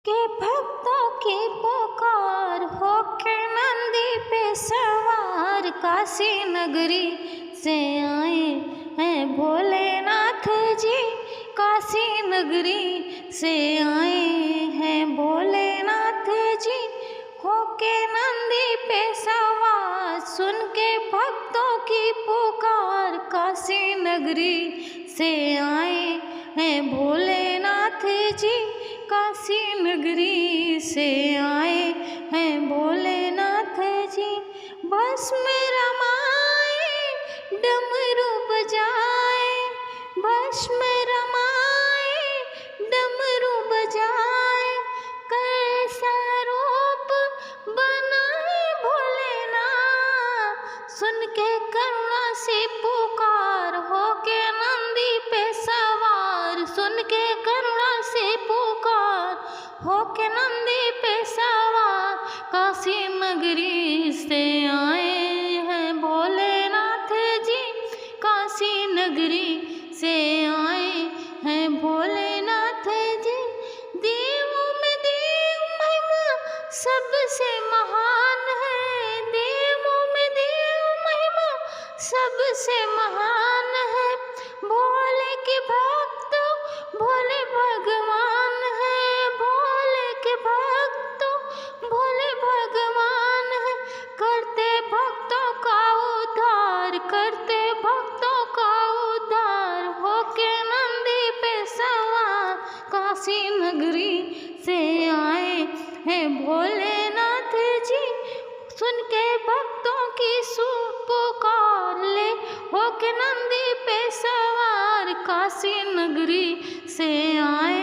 के भक्तों की पुकार हो के नंदी पे सवार काशी नगरी से आए हैं भोलेनाथ जी। काशी नगरी से आए हैं भोलेनाथ जी। हो के नंदी पे सवार सुन के भक्तों की पुकार काशी नगरी से आए हैं भोलेनाथ जी। काशी नगरी से आए हैं भोलेनाथ जी। बस में रमाए डमरू बजाए, बस में रमाए डमरू बजाए, कैसा रूप बनाए भोलेनाथ। सुन के करुणा से पुकार हो के नंदी पे सवार, सुन के करुणा से पुकार हो के नंदी पे सवार काशी नगरी से आए हैं भोलेनाथ जी। काशी नगरी से आए हैं भोलेनाथ जी। देवों में देव महिमा सबसे महान है, देवों में देव महिमा सबसे महान है। भोले के भक्त भोले भगवान है, भोले के भक्त भोले भगवान है। करते भक्तों का उद्धार, करते भक्तों का उद्धार हो के नंदी पे सवार काशी नगरी से आए हैं भोलेनाथ जी। सुन के भक्तों की पुकार ले हो के नंदी पे सवार काशी नगरी से आए